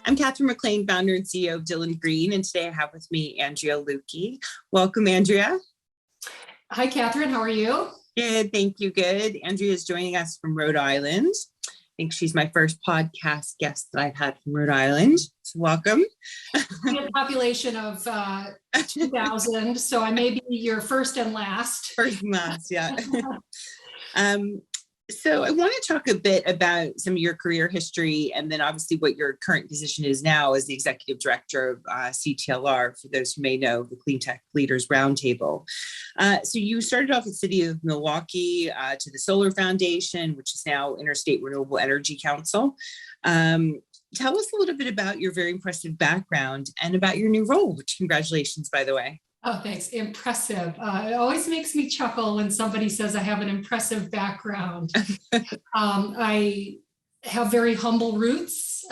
I'm Catherine McLean, founder and CEO of Dylan Green, and today I have with me Andrea Luecke. Welcome, Andrea. Hi, Catherine. How are you? Good, thank you. Good. Andrea is joining us from Rhode Island. I think she's my first podcast guest that I've had from Rhode Island. So welcome. We have a population of 2,000, so I may be your first and last. First and last, yeah. So I want to talk a bit about some of your career history and then obviously what your current position is now as the executive director of CTLR, for those who may know, the Cleantech Leaders Roundtable. So you started off at the city of Milwaukee to the Solar Foundation, which is now Interstate Renewable Energy Council. Tell us a little bit about your very impressive background and about your new role, which congratulations, by the way. Oh, thanks. Impressive. It always makes me chuckle when somebody says I have an impressive background. I have very humble roots.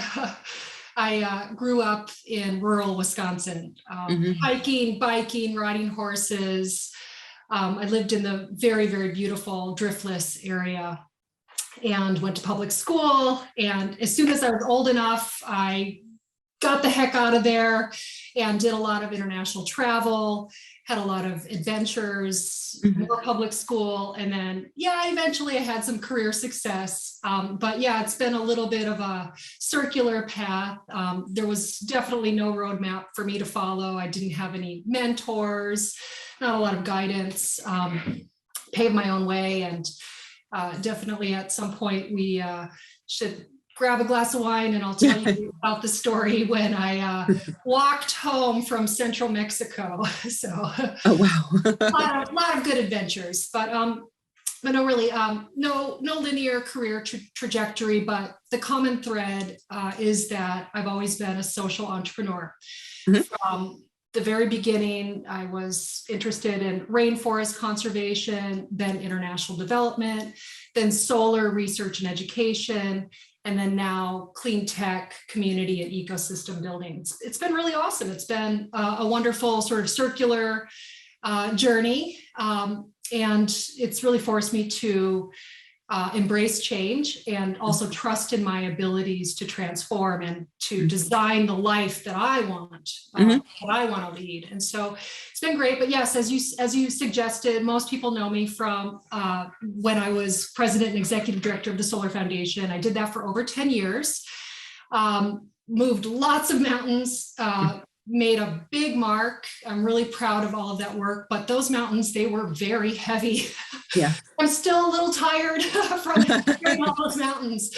I grew up in rural Wisconsin, hiking, biking, riding horses. I lived in the very, very beautiful Driftless area and went to public school. And as soon as I was old enough, I got the heck out of there and did a lot of international travel, had a lot of adventures, more public school. And then, eventually I had some career success. But it's been a little bit of a circular path. There was definitely no roadmap for me to follow. I didn't have any mentors, not a lot of guidance, paved my own way. And definitely at some point we should grab a glass of wine and I'll tell you about the story when I walked home from central Mexico. So, oh, wow. a lot of good adventures, but no, really, no linear career trajectory, but the common thread is that I've always been a social entrepreneur. From the very beginning, I was interested in rainforest conservation, then international development, then solar research and education, and then now clean tech, community, and ecosystem building. It's been really awesome. It's been a wonderful sort of circular journey. And it's really forced me to embrace change and also trust in my abilities to transform and to design the life that I want, that I want to lead. And so it's been great. But yes, as you suggested, most people know me from when I was president and executive director of the Solar Foundation. I did that for over 10 years, moved lots of mountains, made a big mark. I'm really proud of all of that work, but those mountains, they were very heavy. Yeah. I'm still a little tired from carrying all those mountains.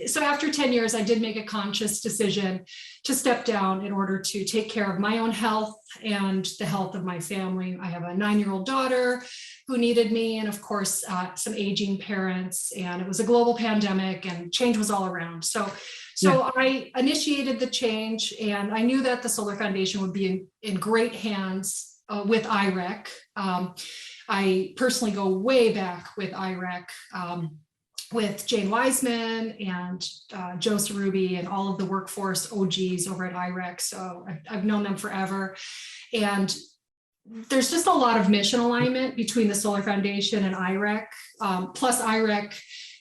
So after 10 years, I did make a conscious decision to step down in order to take care of my own health and the health of my family. I have a 9-year-old daughter who needed me, and of course, some aging parents, and it was a global pandemic and change was all around. So I initiated the change, and I knew that the Solar Foundation would be in great hands with IREC. I personally go way back with IREC, with Jane Wiseman and Joe Sarubi and all of the workforce OGs over at IREC. So I've known them forever. And there's just a lot of mission alignment between the Solar Foundation and IREC. Plus IREC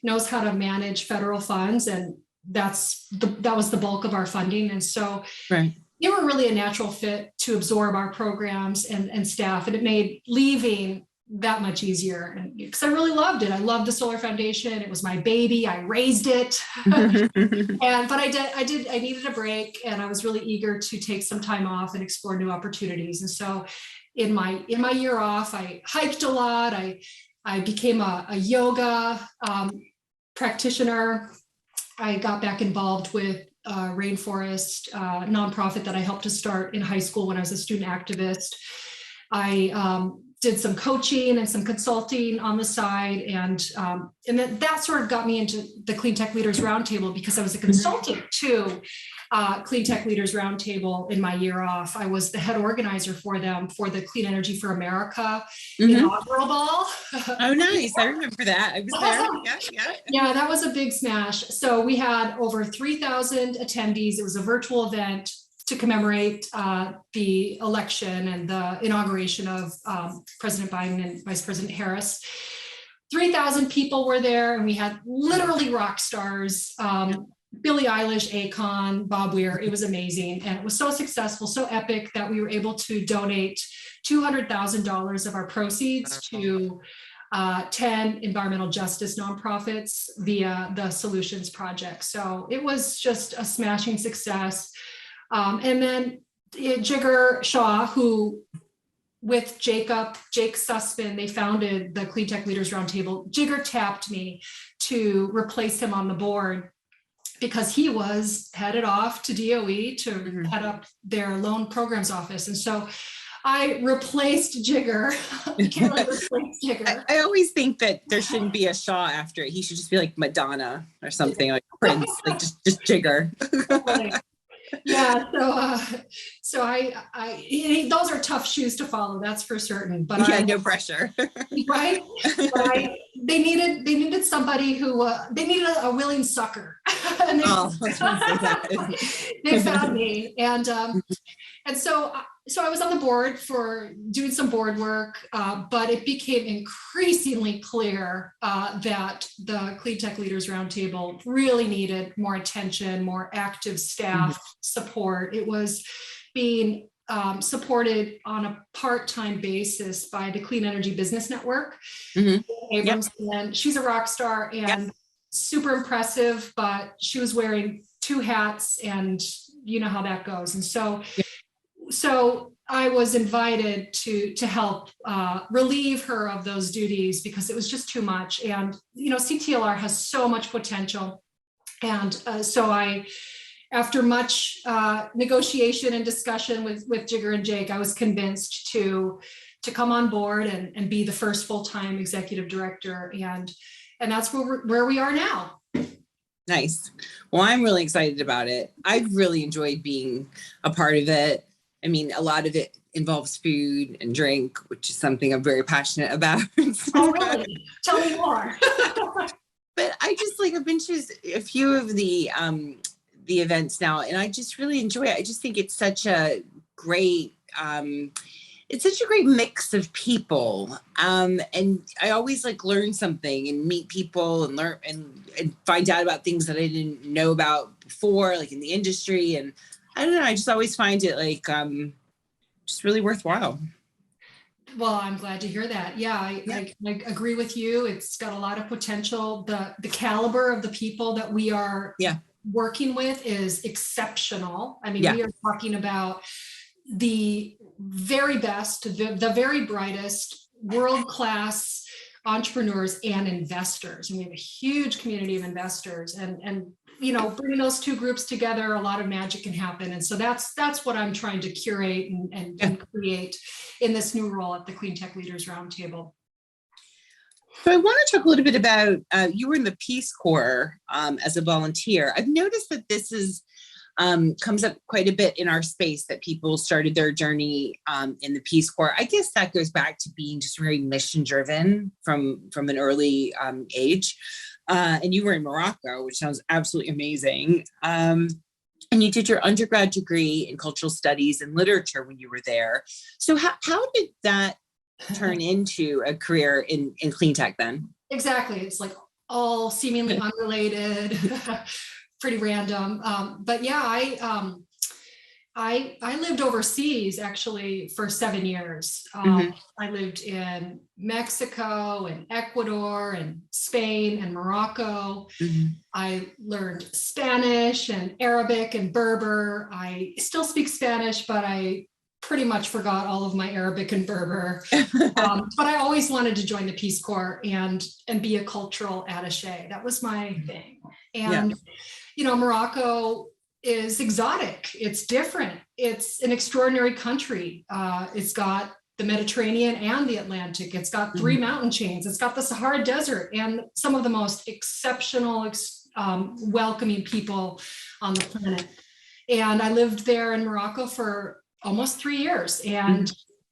knows how to manage federal funds, and that was the bulk of our funding. And so they were really a natural fit to absorb our programs and staff. And it made leaving that much easier, and because I really loved it. I loved the Solar Foundation. It was my baby. I raised it. But I needed a break, and I was really eager to take some time off and explore new opportunities. And so in my year off, I hiked a lot. I became a yoga practitioner. I got back involved with Rainforest, nonprofit that I helped to start in high school when I was a student activist. I did some coaching and some consulting on the side, and that sort of got me into the Cleantech Leaders Roundtable because I was a consultant to Cleantech Leaders Roundtable in my year off. I was the head organizer for them for the Clean Energy for America Inaugural Ball. Oh, nice. I remember that. I was there. Yeah, that was a big smash. So we had over 3,000 attendees. It was a virtual event to commemorate the election and the inauguration of President Biden and Vice President Harris. 3,000 people were there, and we had literally rock stars Billie Eilish, Akon, Bob Weir. It was amazing. And it was so successful, so epic that we were able to donate $200,000 of our proceeds to 10 environmental justice nonprofits via the Solutions Project. So it was just a smashing success. And then Jigger Shaw, who with Jake Sussman, they founded the Cleantech Leaders Roundtable. Jigger tapped me to replace him on the board because he was headed off to DOE to head up their loan programs office. And so I replaced Jigger. I always think that there shouldn't be a Shaw after it. He should just be like Madonna or something, like Prince, like just Jigger. Yeah, so I those are tough shoes to follow, that's for certain. But yeah, no pressure, right? But they needed somebody who they needed a willing sucker, and they found me, and so I was on the board for doing some board work, but it became increasingly clear that the Cleantech Leaders Roundtable really needed more attention, more active staff support. It was being supported on a part-time basis by the Clean Energy Business Network. Abrams, and she's a rock star and super impressive, but she was wearing two hats, and you know how that goes. And so I was invited to help relieve her of those duties because it was just too much. And, you know, CTLR has so much potential. And so after much negotiation and discussion with Jigger and Jake, I was convinced to come on board and be the first full-time executive director. And that's where we are now. Nice. Well, I'm really excited about it. I've really enjoyed being a part of it. I mean, a lot of it involves food and drink, which is something I'm very passionate about. Oh, really? Tell me more. But I just I've been to a few of the events now, and I just really enjoy it. I just think it's such a great mix of people. And I always learn something and meet people and learn and find out about things that I didn't know about before, like in the industry. And I don't know, I just always find it just really worthwhile. Well, I'm glad to hear that. Yeah, I agree with you. It's got a lot of potential. The caliber of the people that we are working with is exceptional. I mean, we are talking about the very best, the very brightest, world-class entrepreneurs and investors. And we have a huge community of investors, and you know, bringing those two groups together, a lot of magic can happen. And so that's what I'm trying to curate and create in this new role at the Cleantech Leaders Roundtable. So I want to talk a little bit about, you were in the Peace Corps as a volunteer. I've noticed that this comes up quite a bit in our space, that people started their journey in the Peace Corps. I guess that goes back to being just very mission driven from an early age. And you were in Morocco, which sounds absolutely amazing. And you did your undergrad degree in cultural studies and literature when you were there. So how did that turn into a career in Cleantech then? Exactly. It's all seemingly unrelated, pretty random. But yeah, I lived overseas actually for 7 years. I lived in Mexico and Ecuador and Spain and Morocco. I learned Spanish and Arabic and Berber. I still speak Spanish, but I pretty much forgot all of my Arabic and Berber. But I always wanted to join the Peace Corps and be a cultural attaché. That was my thing. And you know, Morocco is exotic. It's different. It's an extraordinary country. It's got the Mediterranean and the Atlantic. It's got 3 mountain chains. It's got the Sahara Desert and some of the most exceptional, welcoming people on the planet. And I lived there in Morocco for almost 3 years. And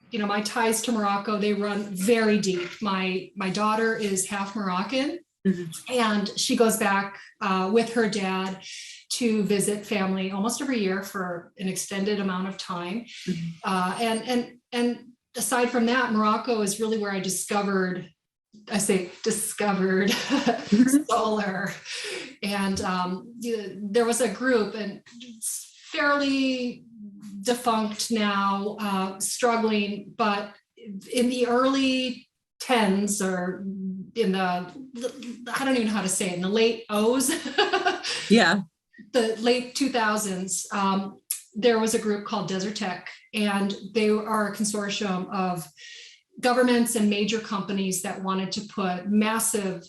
you know, my ties to Morocco, they run very deep. My daughter is half Moroccan, and she goes back with her dad to visit family almost every year for an extended amount of time. And aside from that, Morocco is really where I discovered I say discovered solar. And there was a group, and it's fairly defunct now, struggling, but in the early 10s, or in the, I don't even know how to say it, in the late O's, Yeah. the late 2000s, there was a group called Desert Tech, and they are a consortium of governments and major companies that wanted to put massive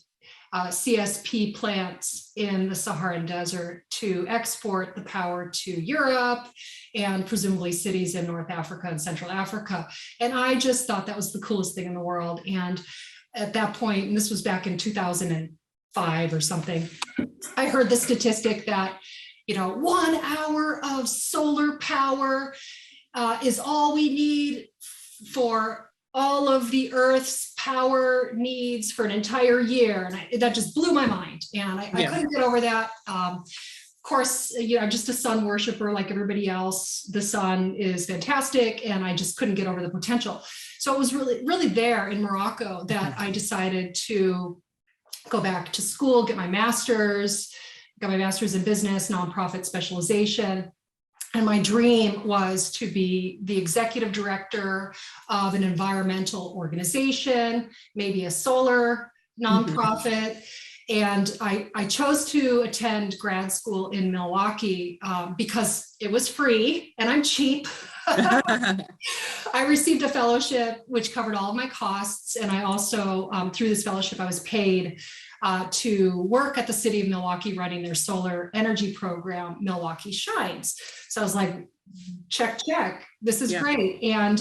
CSP plants in the Saharan desert to export the power to Europe and presumably cities in North Africa and Central Africa. And I just thought that was the coolest thing in the world. And at that point, and this was back in 2005 or something, I heard the statistic that, 1 hour of solar power is all we need for all of the Earth's power needs for an entire year. And that just blew my mind. And I couldn't get over that. Of course, I'm just a sun worshiper like everybody else. The sun is fantastic, and I just couldn't get over the potential. So it was really, really there in Morocco that I decided to go back to school, got my master's in business, nonprofit specialization. And my dream was to be the executive director of an environmental organization, maybe a solar nonprofit. And I chose to attend grad school in Milwaukee because it was free and I'm cheap. I received a fellowship which covered all of my costs. And I also, through this fellowship, I was paid to work at the city of Milwaukee running their solar energy program, Milwaukee Shines. So I was like, check, this is great. And,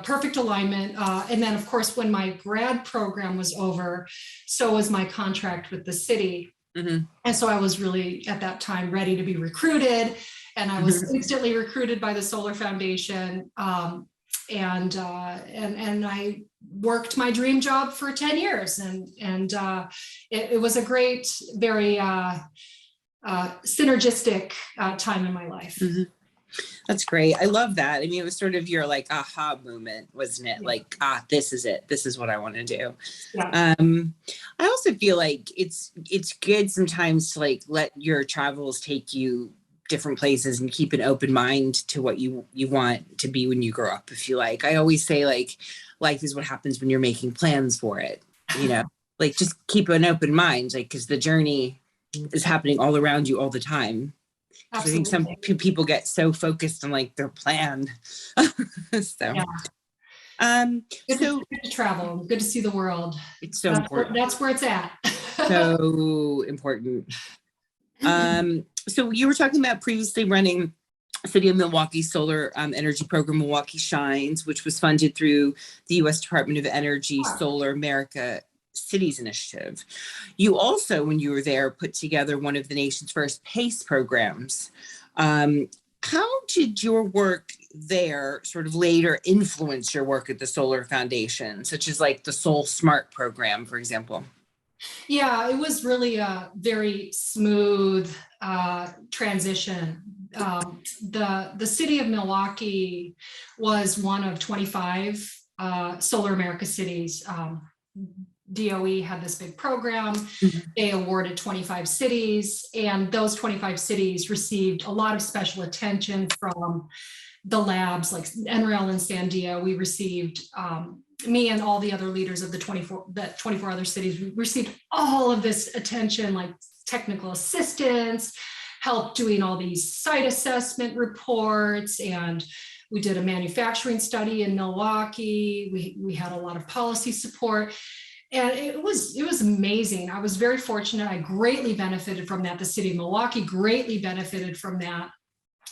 perfect alignment. And then of course, when my grad program was over, so was my contract with the city. And so I was really at that time ready to be recruited. And I was instantly recruited by the Solar Foundation. And I worked my dream job for 10 years. And it was a great, very synergistic time in my life. That's great. I love that. I mean, it was sort of your like aha moment, wasn't it? Like, this is it. This is what I want to do. I also feel like it's good sometimes to like let your travels take you different places and keep an open mind to what you want to be when you grow up. If you like, I always say like, life is what happens when you're making plans for it, like just keep an open mind, like, cause the journey is happening all around you all the time. I think some people get so focused on like their plan. So good to travel, good to see the world. It's so important. That's where it's at. So important. So you were talking about previously running City of Milwaukee Solar Energy Program, Milwaukee Shines, which was funded through the U.S. Department of Energy Solar America Cities Initiative. You also, when you were there, put together one of the nation's first PACE programs. How did your work there sort of later influence your work at the Solar Foundation, such as like the Sol Smart program, for example? Yeah, it was really a very smooth transition. The city of Milwaukee was one of 25 Solar America cities. DOE had this big program. They awarded 25 cities, and those 25 cities received a lot of special attention from the labs like NREL and Sandia. We received, me and all the other leaders of the 24 other cities, we received all of this attention, like technical assistance, help doing all these site assessment reports, and we did a manufacturing study in Milwaukee. We had a lot of policy support. And it was amazing. I was very fortunate. I greatly benefited from that. The city of Milwaukee greatly benefited from that.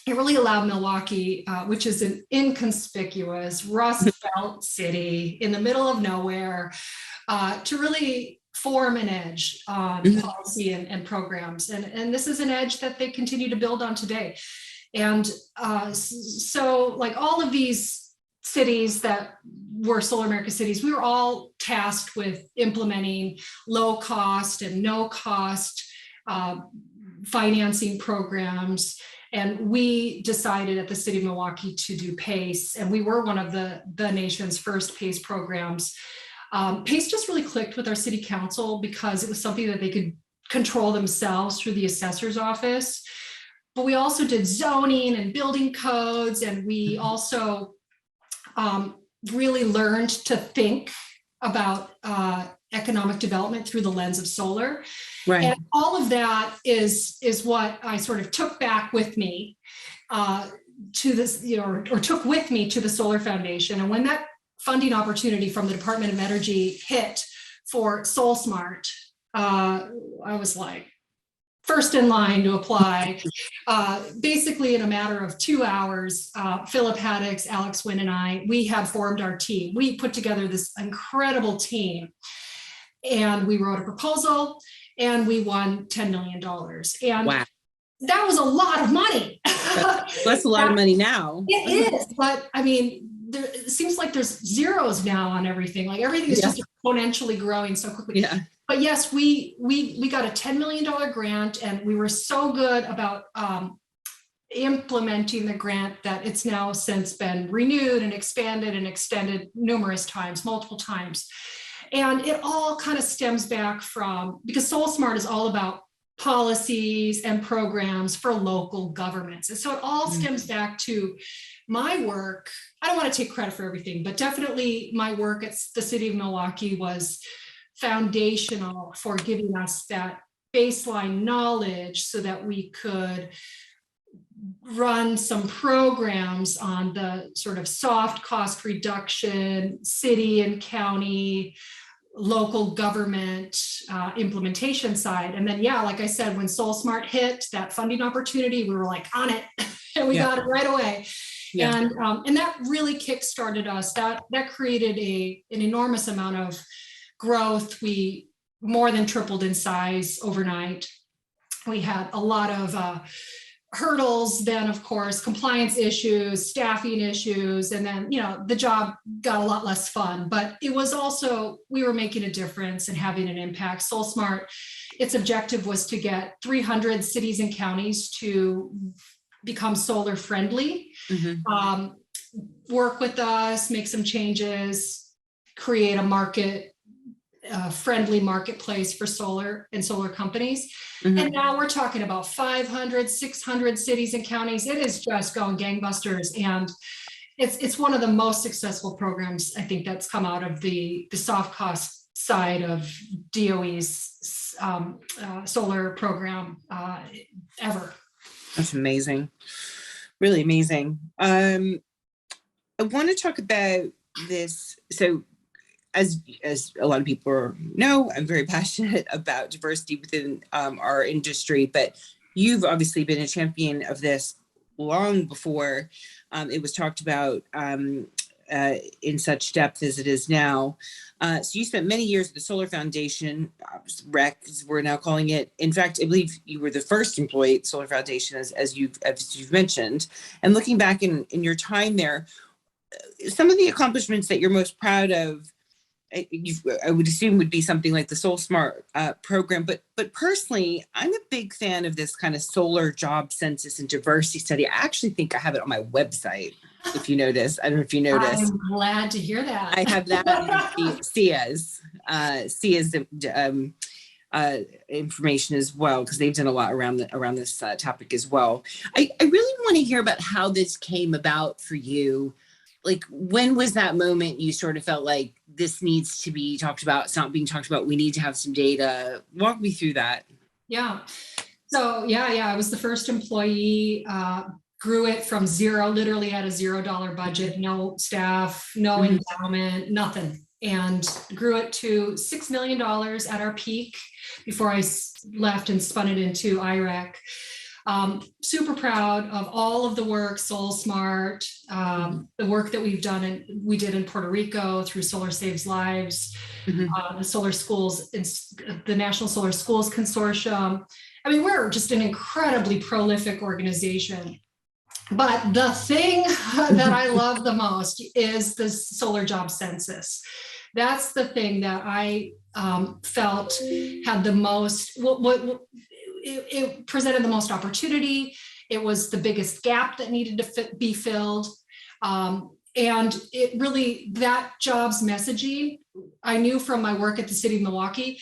It really allowed Milwaukee, which is an inconspicuous Rust Belt city in the middle of nowhere, to really form an edge on policy and programs. And this is an edge that they continue to build on today. And so like all of these cities that were Solar America cities, we were all tasked with implementing low cost and no cost financing programs. And we decided at the city of Milwaukee to do PACE. And we were one of the nation's first PACE programs. PACE just really clicked with our city council because it was something that they could control themselves through the assessor's office. But we also did zoning and building codes, and we also really learned to think about economic development through the lens of solar. Right. And all of that is what I sort of took back with me to this, or took with me to the Solar Foundation. And when that funding opportunity from the Department of Energy hit for SolSmart, I was like, first in line to apply. Basically, in a matter of 2 hours, Philip Haddix, Alex Wynn, and I, we had formed our team. We put together this incredible team, and we wrote a proposal, and we won $10 million. And wow, that was a lot of money. that's a lot of money now. It is, but I mean, it seems like there's zeros now on everything. Like everything is just exponentially growing so quickly. Yeah. But yes, we got a $10 million grant, and we were so good about implementing the grant that it's now since been renewed and expanded and extended numerous times, multiple times. And it all kind of stems back from, because SolSmart is all about policies and programs for local governments. And so it all stems back to my work. I don't want to take credit for everything, but definitely my work at the city of Milwaukee was foundational for giving us that baseline knowledge so that we could run some programs on the sort of soft cost reduction, city and county, local government implementation side. And then, yeah, like I said, when SolSmart hit that funding opportunity, we were like on it, and we got it right away. Yeah. And that really kickstarted us. That created an enormous amount of growth. We more than tripled in size overnight. We had a lot of hurdles, then of course, compliance issues, staffing issues, and then, the job got a lot less fun, but it was also, we were making a difference and having an impact. SolSmart, its objective was to get 300 cities and counties to become solar friendly, work with us, make some changes, create a friendly marketplace for solar and solar companies. And now we're talking about 500, 600 cities and counties. It is just going gangbusters. And it's one of the most successful programs, I think, that's come out of the soft cost side of DOE's solar program ever. That's amazing. Really amazing. I want to talk about this. So as a lot of people know, I'm very passionate about diversity within our industry, but you've obviously been a champion of this long before it was talked about in such depth as it is now. So you spent many years at the Solar Foundation, REC, as we're now calling it. In fact, I believe you were the first employee at Solar Foundation, as you've mentioned. And looking back in your time there, some of the accomplishments that you're most proud of, I would assume would be something like the SolSmart program, but personally, I'm a big fan of this kind of Solar Jobs Census and diversity study. I actually think I have it on my website, if you notice. I don't know if you noticed. I'm glad to hear that. I have that on SIA's information as well, because they've done a lot around this topic as well. I really want to hear about how this came about for you. Like, when was that moment you sort of felt like this needs to be talked about? It's not being talked about. We need to have some data. Walk me through that. Yeah. So I was the first employee, grew it from zero, literally had a $0 budget, no staff, no endowment, nothing. And grew it to $6 million at our peak before I left and spun it into IREC. Super proud of all of the work, SolSmart, the work that we did in Puerto Rico through Solar Saves Lives, the Solar Schools, the National Solar Schools Consortium. I mean, we're just an incredibly prolific organization. But the thing that I love the most is the Solar Jobs Census. That's the thing that I felt had the most, it presented the most opportunity. It was the biggest gap that needed to be filled. And it really, that jobs messaging, I knew from my work at the city of Milwaukee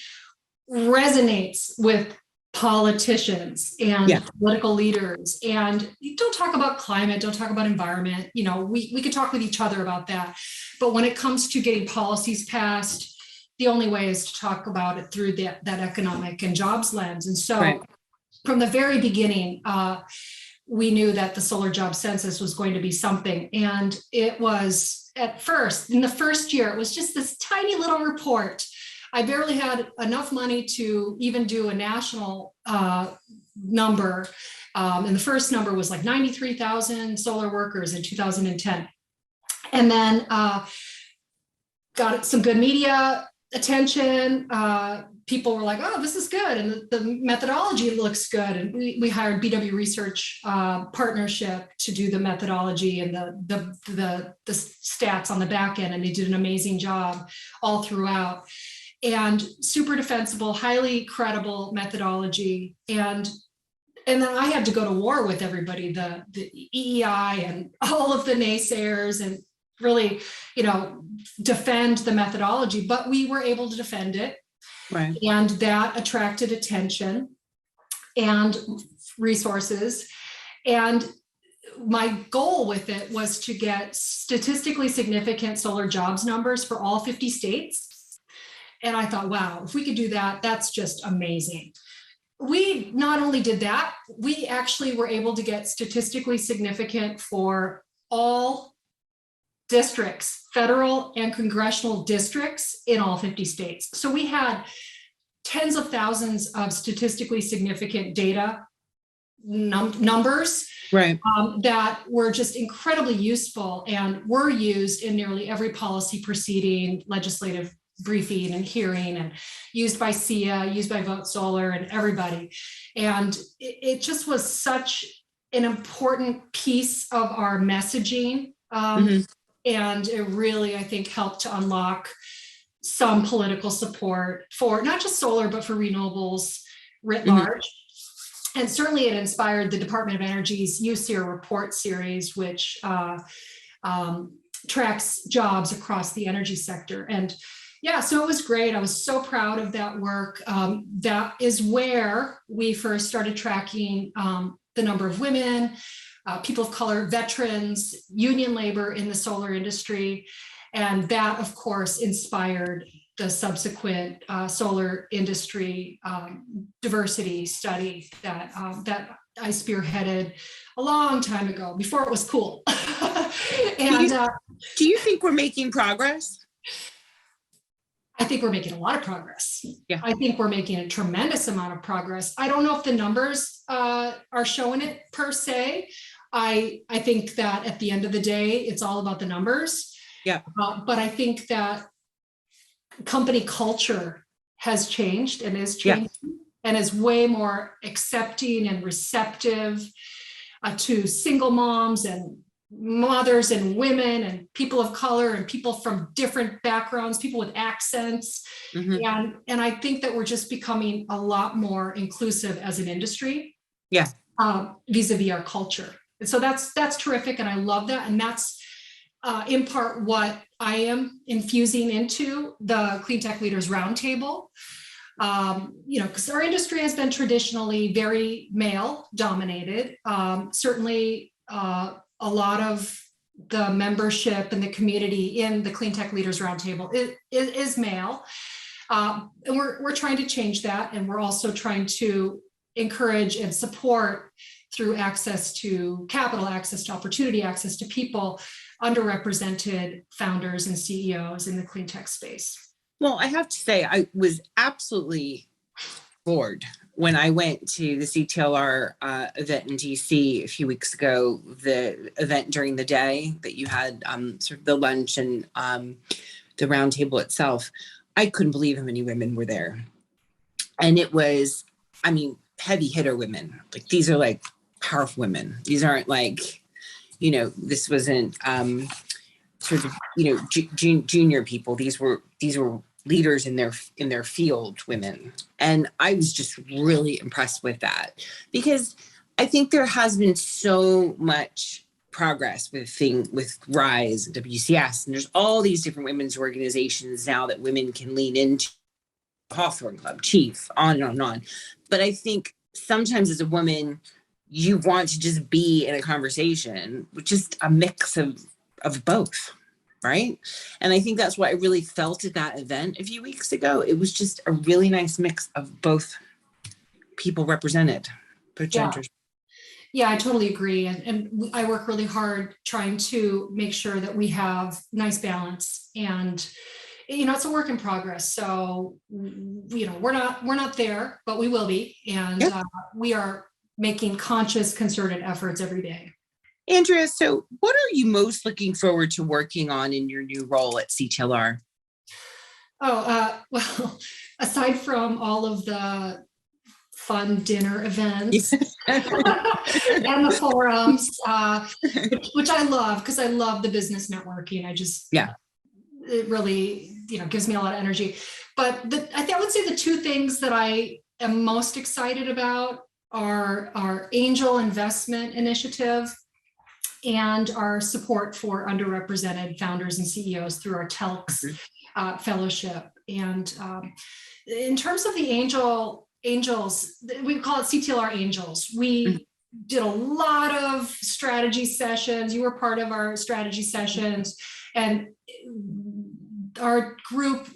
resonates with politicians and political leaders. And you don't talk about climate, don't talk about environment. You know, we could talk with each other about that. But when it comes to getting policies passed, the only way is to talk about it through that economic and jobs lens. And so from the very beginning, we knew that the Solar Jobs Census was going to be something. And it was at first, in the first year, it was just this tiny little report. I barely had enough money to even do a national number. And the first number was like 93,000 solar workers in 2010. And then got some good media attention. People were like, oh, this is good. And the methodology looks good. And we hired BW Research Partnership to do the methodology and the stats on the back end. And they did an amazing job all throughout. And super defensible, highly credible methodology. And then I had to go to war with everybody, the EEI and all of the naysayers, and really, defend the methodology. But we were able to defend it. Right. And that attracted attention and resources. And my goal with it was to get statistically significant solar jobs numbers for all 50 states. And I thought, wow, if we could do that, that's just amazing. We not only did that, we actually were able to get statistically significant for all districts, federal and congressional districts in all 50 states. So we had tens of thousands of statistically significant data numbers that were just incredibly useful and were used in nearly every policy proceeding, legislative briefing and hearing, and used by SEIA, used by Vote Solar and everybody. And it just was such an important piece of our messaging. And it really, I think, helped to unlock some political support for not just solar, but for renewables writ large. And certainly it inspired the Department of Energy's USEER report series, which tracks jobs across the energy sector. And yeah, so it was great. I was so proud of that work. That is where we first started tracking the number of women, people of color, veterans, union labor in the solar industry. And that, of course, inspired the subsequent solar industry diversity study that I spearheaded a long time ago, before it was cool. And do you think we're making progress? I think we're making a lot of progress. Yeah. I think we're making a tremendous amount of progress. I don't know if the numbers are showing it per se. I think that at the end of the day, it's all about the numbers. Yeah. But I think that company culture has changed and is changing, and is way more accepting and receptive to single moms and mothers and women and people of color and people from different backgrounds, people with accents. And I think that we're just becoming a lot more inclusive as an industry. Yeah. Vis-a-vis our culture. And so that's terrific. And I love that. And that's in part what I am infusing into the Cleantech Leaders Roundtable. Because our industry has been traditionally very male dominated. Certainly, a lot of the membership and the community in the Cleantech Leaders Roundtable is male. And we're trying to change that. And we're also trying to encourage and support through access to capital, access to opportunity, access to people, underrepresented founders and CEOs in the clean tech space. Well, I have to say, I was absolutely bored when I went to the CTLR event in DC a few weeks ago, the event during the day that you had sort of the lunch and the roundtable itself. I couldn't believe how many women were there. And it was, heavy hitter women. Like, these are like powerful women. These aren't like, this wasn't sort of, junior people. These were leaders in their field, women. And I was just really impressed with that, because I think there has been so much progress with Rise and WCS, and there's all these different women's organizations now that women can lean into. Hawthorne Club, Chief, on and on and on. But I think sometimes as a woman, you want to just be in a conversation with just a mix of both, right? And I think that's what I really felt at that event a few weeks ago. It was just a really nice mix of both people represented, both genders. Yeah, I totally agree. And I work really hard trying to make sure that we have nice balance. And it's a work in progress. So, we're not there, but we will be. And we are making conscious, concerted efforts every day. Andrea, so what are you most looking forward to working on in your new role at CTLR? Well, aside from all of the fun dinner events and the forums, which I love because I love the business networking. It really, gives me a lot of energy. But I would say the two things that I am most excited about are our angel investment initiative and our support for underrepresented founders and CEOs through our TELX fellowship. And in terms of the angels, we call it CTLR Angels. We did a lot of strategy sessions. You were part of our strategy sessions, and our group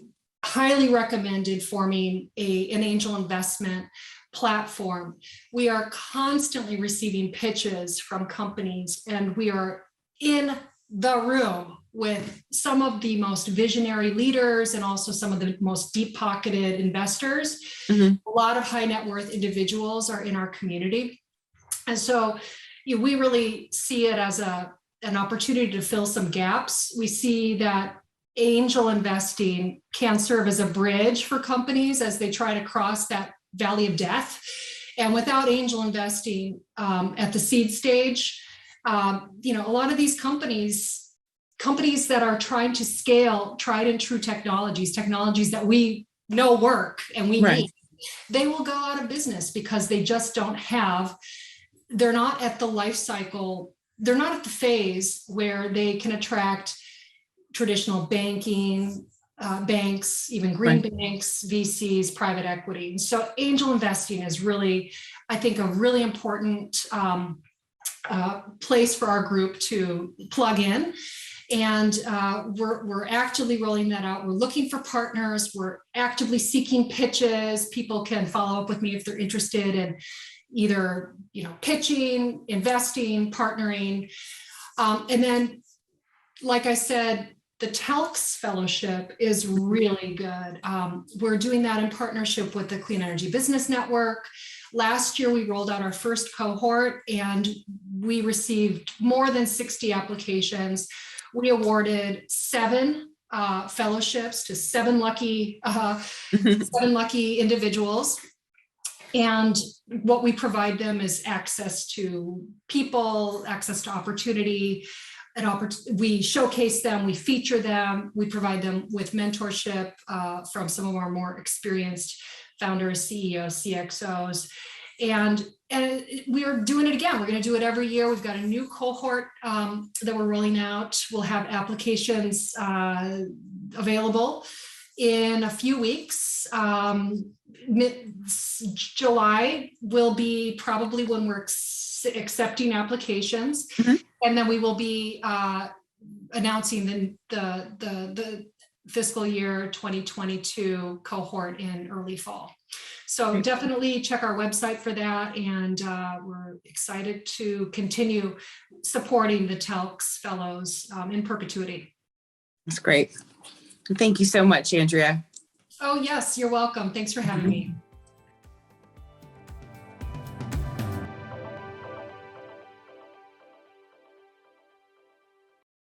highly recommended forming an angel investment platform. We are constantly receiving pitches from companies, and we are in the room with some of the most visionary leaders and also some of the most deep-pocketed investors. A lot of high net worth individuals are in our community. And so we really see it as an opportunity to fill some gaps. We see that angel investing can serve as a bridge for companies as they try to cross that valley of death. And without angel investing at the seed stage, a lot of these companies that are trying to scale tried and true technologies that we know work and we need, they will go out of business because they just they're not at the life cycle, they're not at the phase where they can attract traditional banking, banks, even green banks, VCs, private equity. So angel investing is really, I think, a really important place for our group to plug in. And we're actively rolling that out. We're looking for partners. We're actively seeking pitches. People can follow up with me if they're interested in either pitching, investing, partnering. And then, like I said, the TELX fellowship is really good. We're doing that in partnership with the Clean Energy Business Network. Last year, we rolled out our first cohort and we received more than 60 applications. We awarded 7 fellowships to 7 lucky individuals. And what we provide them is access to people, access to opportunity. We showcase them, we feature them, we provide them with mentorship from some of our more experienced founders, CEOs, CXOs. And we are doing it again. We're going to do it every year. We've got a new cohort that we're rolling out. We'll have applications available in a few weeks. July will be probably when we're accepting applications. And then we will be announcing the fiscal year 2022 cohort in early fall. So definitely check our website for that. And we're excited to continue supporting the TELX fellows in perpetuity. That's great. Thank you so much, Andrea. Oh, yes, you're welcome. Thanks for having me.